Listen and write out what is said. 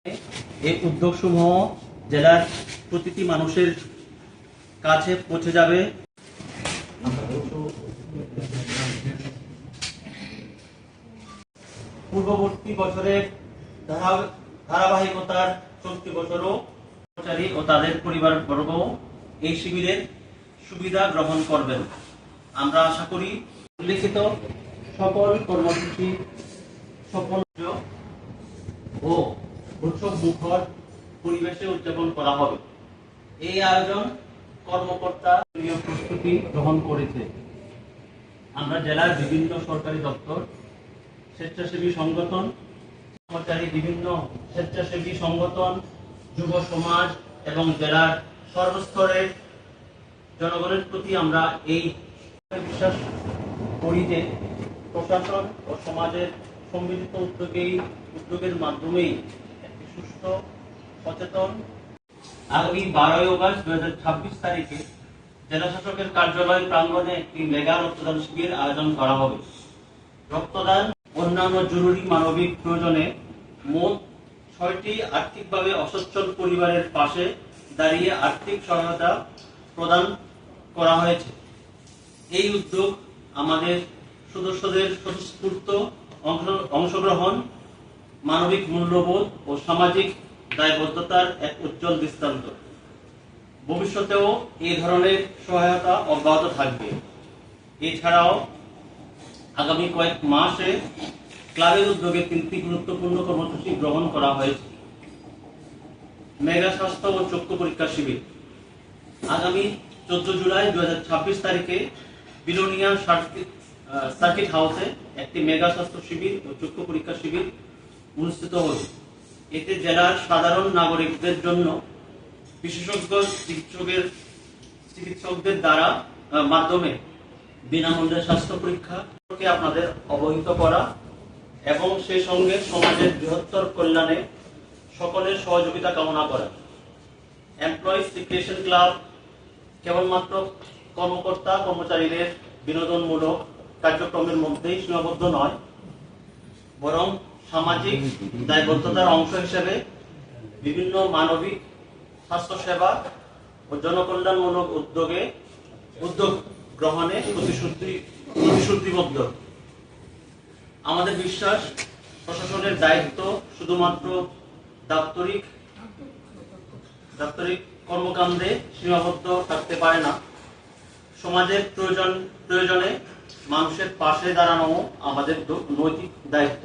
এই উদ্যোগসমূহ জেলার প্রতিটি মানুষের কাছে পৌঁছে যাবে। পূর্ববর্তী বছরের ধারাবাহিকতার চলতি বছরও কর্মচারী ও তাদের পরিবারবর্গ এই শিবিরের সুবিধা গ্রহণ করবেন। আমরা আশা করি উল্লেখিত সকল কর্মসূচি সফল ও উৎসব মুখর পরিবেশে উদযাপন করা হবে। এই আয়োজন কর্মকর্তা প্রস্তুতি গ্রহণ করেছে। আমরা জেলার বিভিন্ন সরকারি দপ্তর, স্বেচ্ছাসেবী সংগঠন, কর্মচারী, বিভিন্ন স্বেচ্ছাসেবী সংগঠন, যুব সমাজ এবং জেলার সর্বস্তরের জনগণের প্রতি আমরা এই বিশ্বাস করি যে প্রশাসন ও সমাজের সম্মিলিত উদ্যোগের মাধ্যমেই একটি সুস্থ সচেতন আগামী 12 অগস্ট 2026 তারিখে জেলা শাসকের কার্যালয় প্রাঙ্গণে একটি মেগা রক্তদান শিবির আয়োজন করা হবে। রক্তদান অন্যান্য জরুরি মানবিক প্রয়োজনে মোট 6টি আর্থিকভাবে অসচ্ছল পরিবারের পাশে দাঁড়িয়ে আর্থিক সহায়তা প্রদান করা হয়েছে। এই উদ্যোগ আমাদের সদস্যদের স্বতঃস্ফূর্ত অংশগ্রহণ, মানবিক মূল্যবোধ ও সামাজিক দায়বদ্ধতার এক উজ্জ্বল দৃষ্টান্ত। ভবিষ্যতেও এই ধরনের সহায়তা অব্যাহত থাকবে। এছাড়াও আগামী কয়েক মাসে ক্লাবের উদ্যোগে 3টি গুরুত্বপূর্ণ কর্মসূচি গ্রহণ করা হয়েছে। মেগা স্বাস্থ্য ও চক্ষু পরীক্ষা শিবির আগামী 14 জুলাই 2026 তারিখে বিলোনিয়া সার্কিট হাউসে একটি মেগা স্বাস্থ্য শিবির ও চক্ষু পরীক্ষা শিবির অনুষ্ঠিত হবে। এতে জেলার সাধারণ নাগরিকদের জন্য বিশেষজ্ঞ চিকিৎসকদের মাধ্যমে বিনামূল্যে স্বাস্থ্য পরীক্ষা আপনাদের অবহিত করা এবং সেই সঙ্গে সমাজের বৃহত্তর কল্যাণে সকলের সহযোগিতা কামনা করা। এমপ্লয়িজ রিক্রিয়েশন ক্লাব কেবলমাত্র কর্মকর্তা কর্মচারীদের বিনোদনমূলক কার্যক্রমের মধ্যেই সীমাবদ্ধ নয়, বরং সামাজিক দায়বদ্ধতার অংশ হিসেবে বিভিন্ন মানবিক, স্বাস্থ্যসেবা ও জনকল্যাণমূলক উদ্যোগ গ্রহণে প্রতিশ্রুতিবদ্ধ। আমাদের বিশ্বাস, প্রশাসনের দায়িত্ব শুধুমাত্র দাপ্তরিক কর্মকাণ্ডে সীমাবদ্ধ থাকতে পারে না। সমাজের প্রয়োজনে মানুষের পাশে দাঁড়ানো আমাদের নৈতিক দায়িত্ব।